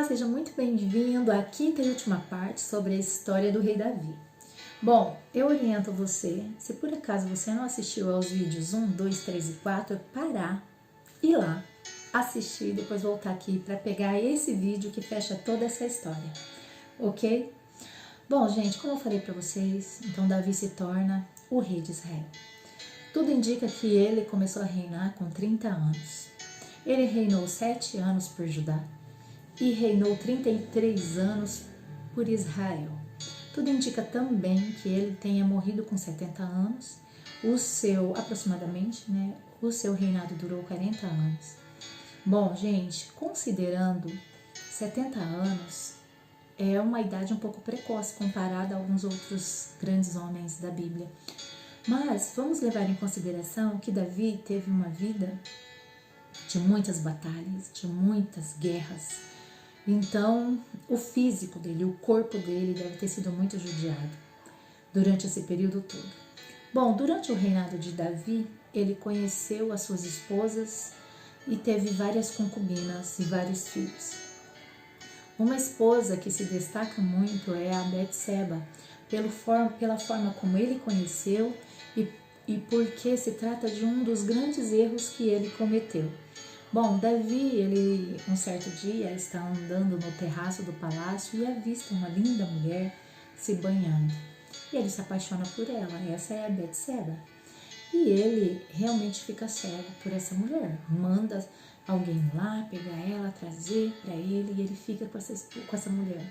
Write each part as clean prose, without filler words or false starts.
seja muito bem-vindo à quinta e última parte sobre a história do rei Davi. Bom, eu oriento você, se por acaso você não assistiu aos vídeos 1, 2, 3 e 4, parar, ir lá, assistir e depois voltar aqui para pegar esse vídeo que fecha toda essa história, ok? Bom, gente, como eu falei para vocês, então Davi se torna o rei de Israel. Tudo indica que ele começou a reinar com 30 anos. Ele reinou 7 anos por Judá e reinou 33 anos por Israel. Tudo indica também que ele tenha morrido com 70 anos. Aproximadamente, o seu reinado durou 40 anos. Bom, gente, considerando 70 anos, é uma idade um pouco precoce comparada a alguns outros grandes homens da Bíblia. Mas vamos levar em consideração que Davi teve uma vida de muitas batalhas, de muitas guerras. Então, o físico dele, o corpo dele deve ter sido muito judiado durante esse período todo. Bom, durante o reinado de Davi, ele conheceu as suas esposas e teve várias concubinas e vários filhos. Uma esposa que se destaca muito é a Betseba, pela forma como ele conheceu e porque se trata de um dos grandes erros que ele cometeu. Bom, Davi, um certo dia, está andando no terraço do palácio e avista uma linda mulher se banhando. E ele se apaixona por ela, essa é a Betseba. E ele realmente fica cego por essa mulher, manda alguém lá pegar ela, trazer para ele e ele fica com essa mulher,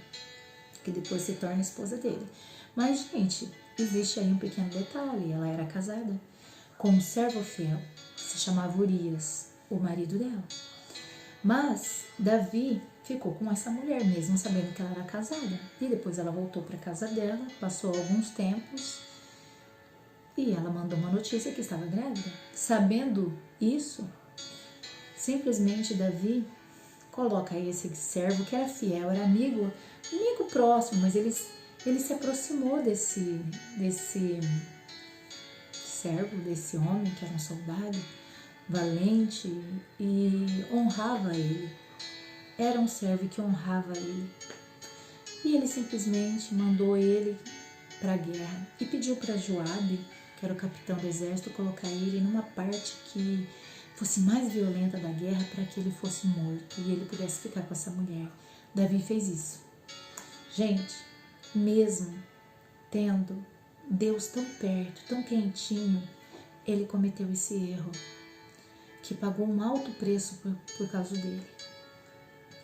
que depois se torna esposa dele. Mas, gente, existe aí um pequeno detalhe, ela era casada com um servo fiel, se chamava Urias, o marido dela. Mas Davi ficou com essa mulher mesmo sabendo que ela era casada. E depois ela voltou para casa dela, passou alguns tempos e ela mandou uma notícia que estava grávida. Sabendo isso, simplesmente Davi coloca aí esse servo que era fiel, era amigo próximo, mas ele se aproximou desse servo, desse homem que era um soldado valente e honrava ele. Era um servo que honrava ele. E ele simplesmente mandou ele para a guerra e pediu para Joabe, que era o capitão do exército, colocar ele numa parte que fosse mais violenta da guerra para que ele fosse morto e ele pudesse ficar com essa mulher. Davi fez isso. Gente, mesmo tendo Deus tão perto, tão quentinho, ele cometeu esse erro, que pagou um alto preço por causa dele.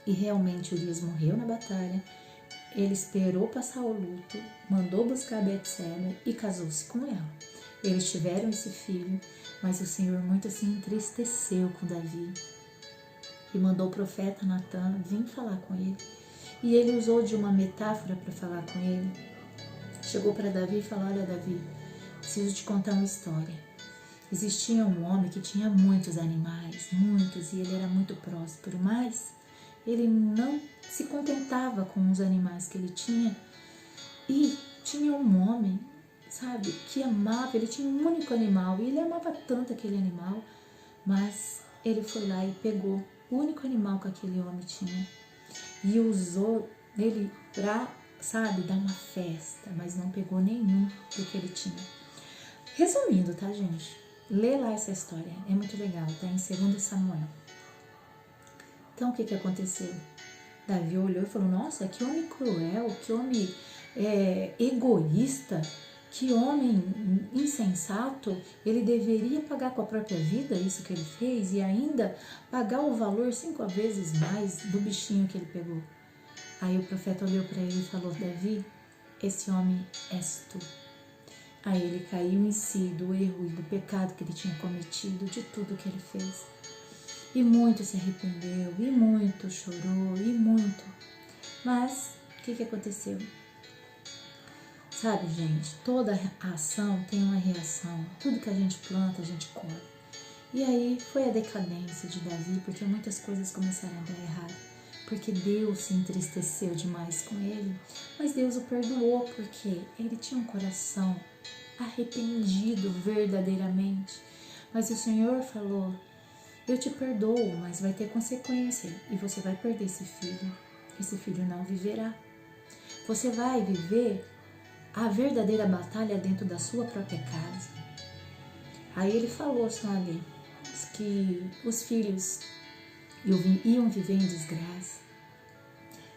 E realmente Urias morreu na batalha, ele esperou passar o luto, mandou buscar Betseba e casou-se com ela. Eles tiveram esse filho, mas o Senhor muito se entristeceu com Davi e mandou o profeta Natan vir falar com ele. E ele usou de uma metáfora para falar com ele. Chegou para Davi e falou: olha, Davi, preciso te contar uma história. Existia um homem que tinha muitos animais, muitos, e ele era muito próspero, mas ele não se contentava com os animais que ele tinha. E tinha um homem, sabe, que amava, ele tinha um único animal, e ele amava tanto aquele animal, mas ele foi lá e pegou o único animal que aquele homem tinha e usou ele para, sabe, dar uma festa, mas não pegou nenhum do que ele tinha. Resumindo, tá, gente? Lê lá essa história, é muito legal, tá em 2 Samuel. Então, o que aconteceu? Davi olhou e falou: nossa, que homem cruel, que homem egoísta, que homem insensato. Ele deveria pagar com a própria vida isso que ele fez e ainda pagar o valor 5 vezes mais do bichinho que ele pegou. Aí o profeta olhou para ele e falou: Davi, esse homem és tu. Aí ele caiu em si do erro e do pecado que ele tinha cometido, de tudo que ele fez. E muito se arrependeu, e muito chorou, e muito. Mas, o que aconteceu? Sabe, gente, toda ação tem uma reação. Tudo que a gente planta, a gente colhe. E aí foi a decadência de Davi, porque muitas coisas começaram a dar errado. Porque Deus se entristeceu demais com ele, mas Deus o perdoou porque ele tinha um coração arrependido verdadeiramente. Mas o Senhor falou: eu te perdoo, mas vai ter consequência e você vai perder esse filho. esse filho não viverá. Você vai viver a verdadeira batalha dentro da sua própria casa. Aí ele falou, sabe, que os filhos iam viver em desgraça,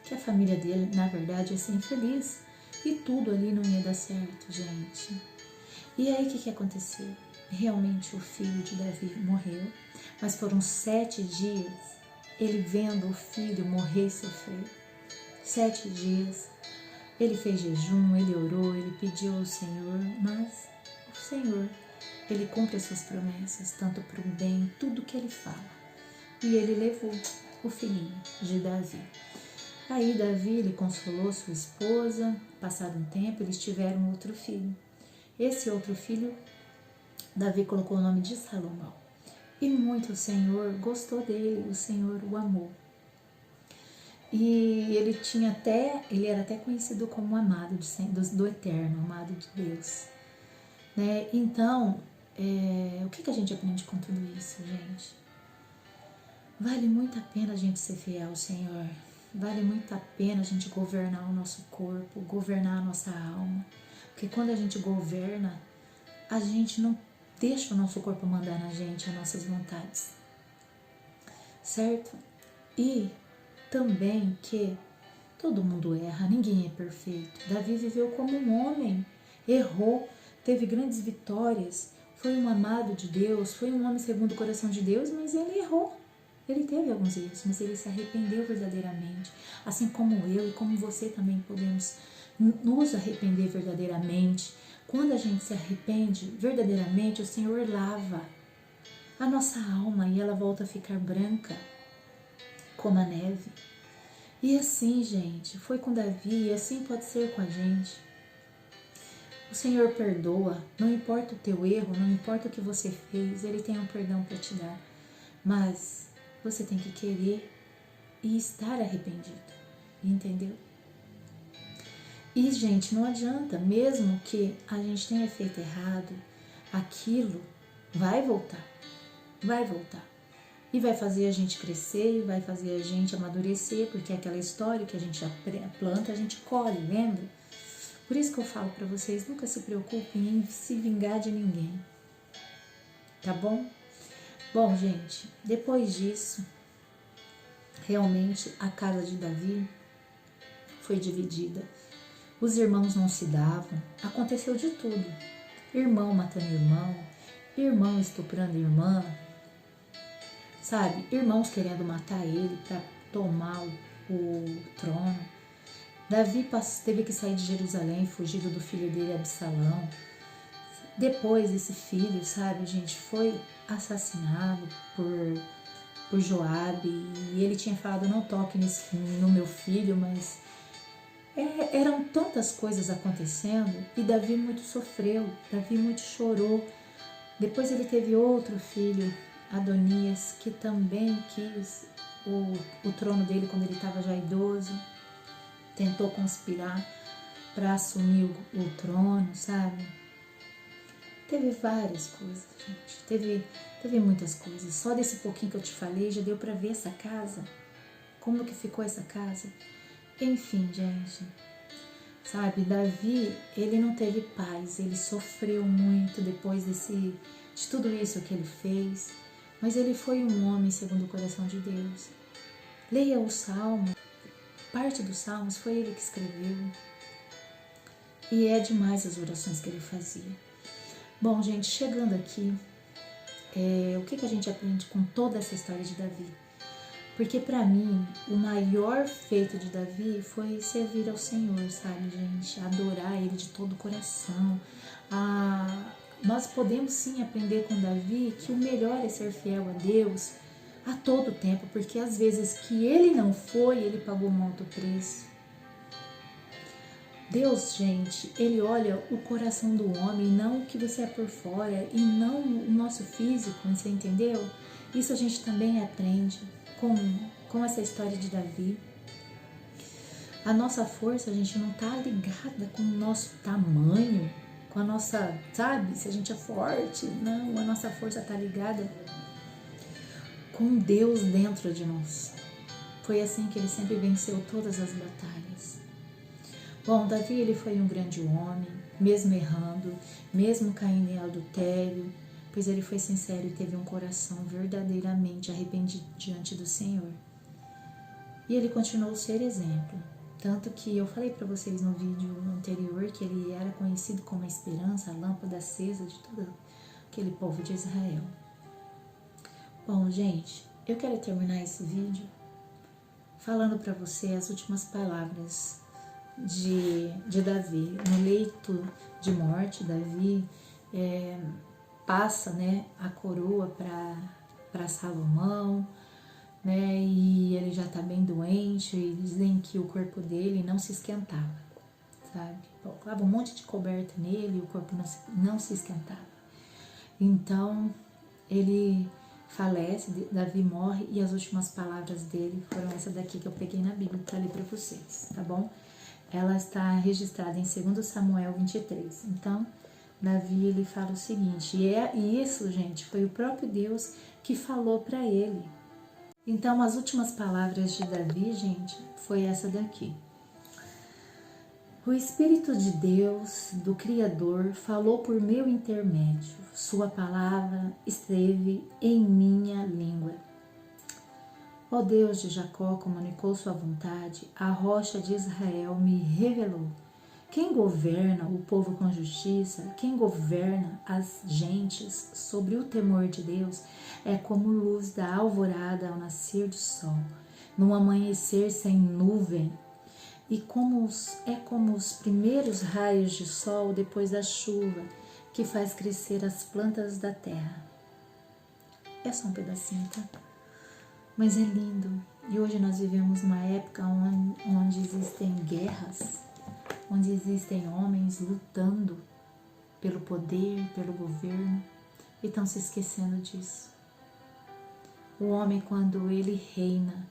que a família dele, na verdade, ia ser infeliz e tudo ali não ia dar certo, gente. E aí o que aconteceu? Realmente o filho de Davi morreu, mas foram 7 dias ele vendo o filho morrer e sofrer. 7 dias. Ele fez jejum, ele orou, ele pediu ao Senhor, mas o Senhor, ele cumpre as suas promessas, tanto para o bem, tudo que ele fala. E ele levou o filhinho de Davi. Aí Davi, ele consolou sua esposa, passado um tempo, eles tiveram outro filho. Esse outro filho, Davi colocou o nome de Salomão. E muito o Senhor gostou dele, o Senhor o amou. E ele era até conhecido como amado do Eterno, amado de Deus. Né? Então, o que a gente aprende com tudo isso, gente? Vale muito a pena a gente ser fiel ao Senhor. Vale muito a pena a gente governar o nosso corpo, governar a nossa alma. Porque quando a gente governa, a gente não deixa o nosso corpo mandar na gente as nossas vontades. Certo? E também que todo mundo erra, ninguém é perfeito. Davi viveu como um homem, errou, teve grandes vitórias, foi um amado de Deus, foi um homem segundo o coração de Deus, mas ele errou. Ele teve alguns erros, mas ele se arrependeu verdadeiramente. Assim como eu e como você também podemos nos arrepender verdadeiramente. Quando a gente se arrepende verdadeiramente, o Senhor lava a nossa alma e ela volta a ficar branca como a neve. E assim, gente, foi com Davi e assim pode ser com a gente. O Senhor perdoa, não importa o teu erro, não importa o que você fez, Ele tem um perdão para te dar. Mas você tem que querer e estar arrependido, entendeu? E, gente, não adianta, mesmo que a gente tenha feito errado, aquilo vai voltar. E vai fazer a gente crescer, e vai fazer a gente amadurecer, porque é aquela história que a gente planta, a gente colhe, lembra? Por isso que eu falo para vocês, nunca se preocupem em se vingar de ninguém, tá bom? Bom, gente, depois disso, realmente a casa de Davi foi dividida. Os irmãos não se davam, aconteceu de tudo. Irmão matando irmão, irmão estuprando irmã, sabe? Irmãos querendo matar ele para tomar o trono. Davi teve que sair de Jerusalém, fugido do filho dele, Absalão. Depois esse filho, sabe, gente, foi assassinado por Joabe. E ele tinha falado, não toque no meu filho, mas eram tantas coisas acontecendo e Davi muito sofreu, Davi muito chorou. Depois ele teve outro filho, Adonias, que também quis o trono dele quando ele estava já idoso. Tentou conspirar para assumir o trono, sabe? Teve várias coisas, gente. Teve muitas coisas. Só desse pouquinho que eu te falei, já deu para ver essa casa. Como que ficou essa casa? Enfim, gente. Sabe, Davi, ele não teve paz. Ele sofreu muito depois de tudo isso que ele fez. Mas ele foi um homem segundo o coração de Deus. Leia o Salmo. Parte dos Salmos foi ele que escreveu. E é demais as orações que ele fazia. Bom, gente, chegando aqui, o que a gente aprende com toda essa história de Davi? Porque para mim, o maior feito de Davi foi servir ao Senhor, sabe, gente? Adorar Ele de todo o coração. Nós podemos sim aprender com Davi que o melhor é ser fiel a Deus a todo tempo, porque às vezes que ele não foi, ele pagou um alto preço. Deus, gente, Ele olha o coração do homem, não o que você é por fora, e não o nosso físico, você entendeu? Isso a gente também aprende com essa história de Davi. A nossa força, a gente não tá ligada com o nosso tamanho, com a nossa, sabe, se a gente é forte. Não, a nossa força tá ligada com Deus dentro de nós. Foi assim que ele sempre venceu todas as batalhas. Bom, Davi, ele foi um grande homem, mesmo errando, mesmo caindo em adultério, pois ele foi sincero e teve um coração verdadeiramente arrependido diante do Senhor. E ele continuou a ser exemplo. Tanto que eu falei para vocês no vídeo anterior que ele era conhecido como a esperança, a lâmpada acesa de todo aquele povo de Israel. Bom, gente, eu quero terminar esse vídeo falando para você as últimas palavras de Davi. No leito de morte, Davi passa, né, a coroa para Salomão, né, e ele já está bem doente, e dizem que o corpo dele não se esquentava, sabe? Colocava um monte de coberta nele e o corpo não se esquentava. Então, ele falece, Davi morre, e as últimas palavras dele foram essa daqui que eu peguei na Bíblia para ler para vocês, tá bom? Ela está registrada em 2 Samuel 23. Então, Davi, ele fala o seguinte, e isso, gente, foi o próprio Deus que falou para ele. Então, as últimas palavras de Davi, gente, foi essa daqui. O Espírito de Deus, do Criador, falou por meu intermédio. Sua palavra esteve em minha língua. Ó Deus de Jacó comunicou sua vontade, a rocha de Israel me revelou. Quem governa o povo com justiça, quem governa as gentes sobre o temor de Deus, é como luz da alvorada ao nascer do sol, num amanhecer sem nuvem, e como os primeiros raios de sol depois da chuva, que faz crescer as plantas da terra. É só um pedacinho, tá? Mas é lindo. E hoje nós vivemos uma época onde existem guerras, onde existem homens lutando pelo poder, pelo governo, e estão se esquecendo disso. O homem, quando ele reina,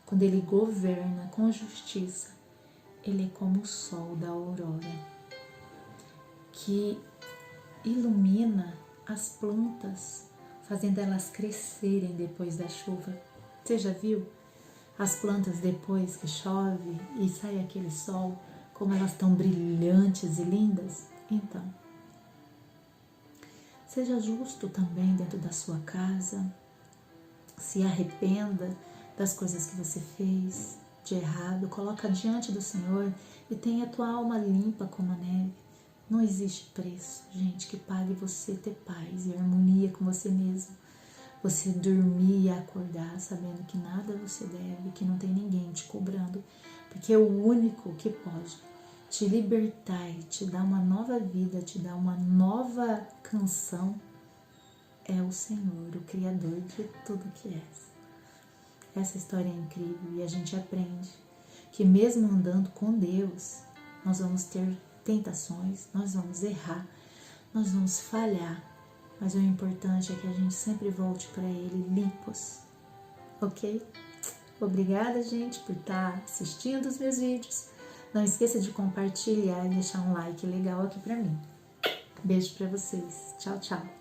quando ele governa com justiça, ele é como o sol da aurora, que ilumina as plantas, fazendo elas crescerem depois da chuva. Você já viu as plantas depois que chove e sai aquele sol, como elas estão brilhantes e lindas? Então, seja justo também dentro da sua casa, se arrependa das coisas que você fez de errado, coloca diante do Senhor e tenha a tua alma limpa como a neve. Não existe preço, gente, que pague você ter paz e harmonia com você mesmo. Você dormir e acordar sabendo que nada você deve, que não tem ninguém te cobrando, porque o único que pode te libertar e te dar uma nova vida, te dar uma nova canção, é o Senhor, o Criador de tudo que és. Essa história é incrível e a gente aprende que mesmo andando com Deus, nós vamos ter tentações, nós vamos errar, nós vamos falhar, mas o importante é que a gente sempre volte para Ele limpos, ok? Obrigada, gente, por estar assistindo os meus vídeos. Não esqueça de compartilhar e deixar um like legal aqui para mim. Beijo para vocês. Tchau, tchau.